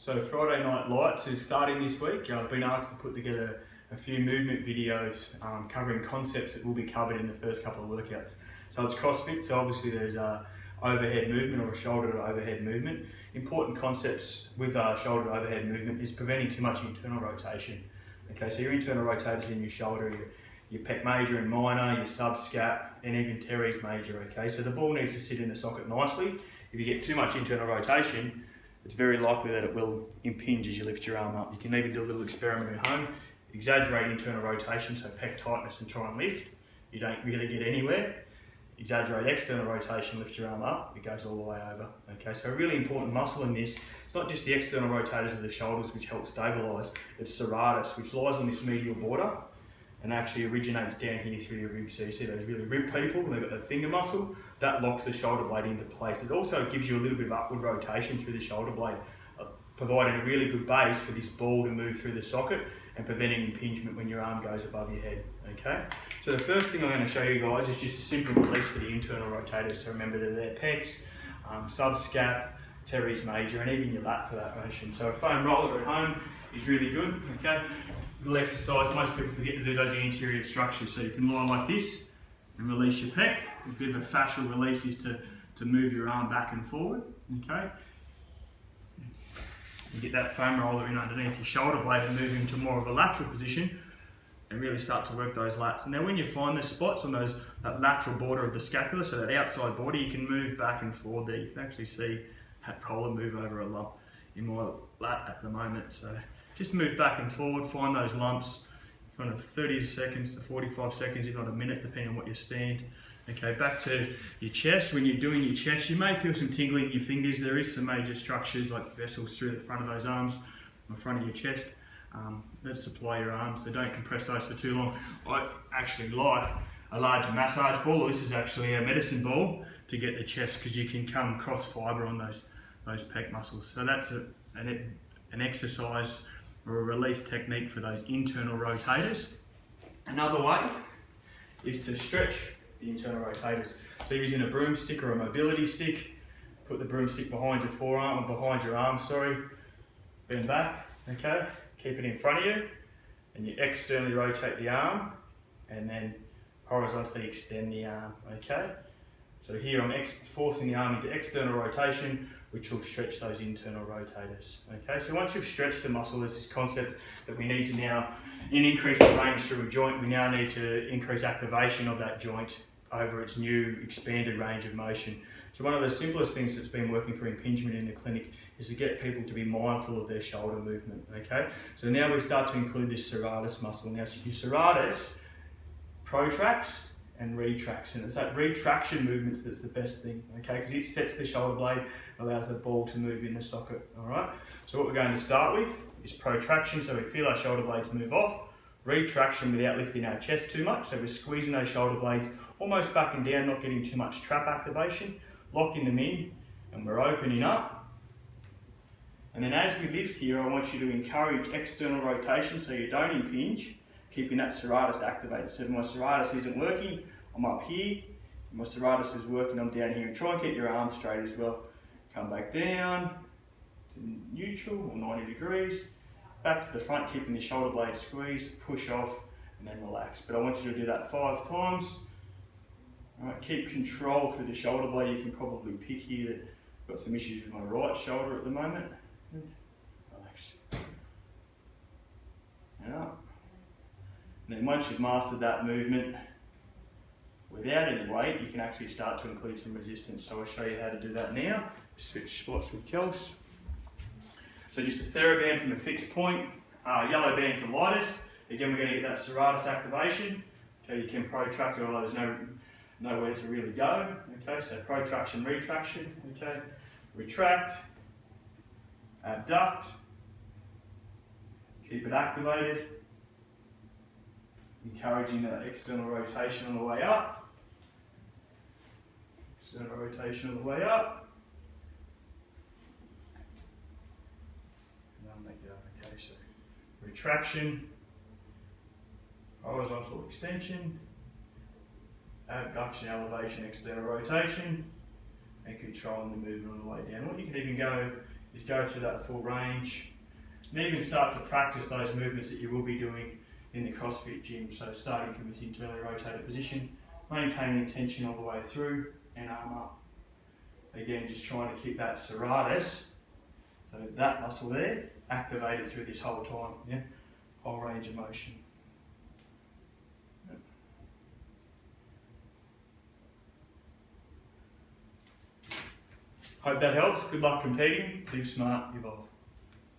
So Friday Night Lights is starting this week. I've been asked to put together a few movement videos covering concepts that will be covered in the first couple of workouts. So it's CrossFit, so obviously there's a overhead movement or a shoulder to overhead movement. Important concepts with shoulder to overhead movement is preventing too much internal rotation. Okay, so your internal rotators in your shoulder, your pec major and minor, your subscap, and even teres major. Okay, so the ball needs to sit in the socket nicely. If you get too much internal rotation, it's very likely that it will impinge as you lift your arm up. You can even do a little experiment at home. Exaggerate internal rotation, so pec tightness and try and lift. You don't really get anywhere. Exaggerate external rotation, lift your arm up, it goes all the way over. Okay, so a really important muscle in this, it's not just the external rotators of the shoulders which help stabilise, it's serratus, which lies on this medial border and actually originates down here through your ribs. So you see those really ripped people, they've got the finger muscle, that locks the shoulder blade into place. It also gives you a little bit of upward rotation through the shoulder blade, providing a really good base for this ball to move through the socket and preventing impingement when your arm goes above your head. Okay, so the first thing I'm going to show you guys is just a simple release for the internal rotators. So remember that they're pecs, subscap, teres major, and even your lat for that motion. So a foam roller at home is really good. Okay, little exercise. Most people forget to do those anterior structures. So you can lie like this and release your pec. A bit of a fascial release is to move your arm back and forward. Okay. You get that foam roller in underneath your shoulder blade and move into more of a lateral position and really start to work those lats. And then when you find the spots on that lateral border of the scapula, so that outside border, you can move back and forward there. You can actually see that roller move over a lump in my lat at the moment. So just move back and forward, find those lumps, kind of 30 seconds to 45 seconds, if not a minute, depending on what you stand. Okay, back to your chest. When you're doing your chest, you may feel some tingling in your fingers. There is some major structures like vessels through the front of those arms, the front of your chest, that supply your arms, so don't compress those for too long. I actually like a larger massage ball, or this is actually a medicine ball, to get the chest, because you can come cross fibre on those pec muscles. So that's an exercise or a release technique for those internal rotators. Another way is to stretch the internal rotators. So you're using a broomstick or a mobility stick, put the broomstick behind your forearm, or behind your arm, sorry, bend back, okay, keep it in front of you, and you externally rotate the arm, and then horizontally extend the arm, okay? So here I'm forcing the arm into external rotation, which will stretch those internal rotators, okay? So once you've stretched the muscle, there's this concept that we need to now, in increasing range through a joint, we now need to increase activation of that joint over its new expanded range of motion. So one of the simplest things that's been working for impingement in the clinic is to get people to be mindful of their shoulder movement, okay? So now we start to include this serratus muscle. Now, so your serratus protracts and retracts, and it's that retraction movements that's the best thing, okay? Because it sets the shoulder blade, allows the ball to move in the socket, all right? So what we're going to start with is protraction, so we feel our shoulder blades move off, retraction without lifting our chest too much, so we're squeezing those shoulder blades almost back and down, not getting too much trap activation, locking them in, and we're opening up. And then as we lift here, I want you to encourage external rotation so you don't impinge, keeping that serratus activated. So if my serratus isn't working, I'm up here, if my serratus is working, I'm down here, and try and get your arms straight as well. Come back down to neutral or 90 degrees, back to the front, keeping the shoulder blade squeezed, push off, and then relax. But I want you to do that 5 times. All right, keep control through the shoulder blade. You can probably pick here that I've got some issues with my right shoulder at the moment. Relax. And up. And then once you've mastered that movement, without any weight, you can actually start to include some resistance. So I'll show you how to do that now. Switch spots with Kels. So just a TheraBand from a fixed point. Yellow band's the lightest. Again, we're going to get that serratus activation. Okay, you can protract it, although there's nowhere to really go. Okay, so protraction, retraction. Okay, retract, abduct, keep it activated, encouraging that external rotation on the way up. External rotation on the way up. And I'll make it up. Okay, so retraction, horizontal extension, abduction, elevation, external rotation, and controlling the movement on the way down. Or you can even go is go through that full range, and even start to practice those movements that you will be doing in the CrossFit gym. So starting from this internally rotated position, maintaining tension all the way through and arm up. Again, just trying to keep that serratus, so that muscle there, activated through this whole time, yeah? Whole range of motion. Hope that helps. Good luck competing. Live smart, evolve.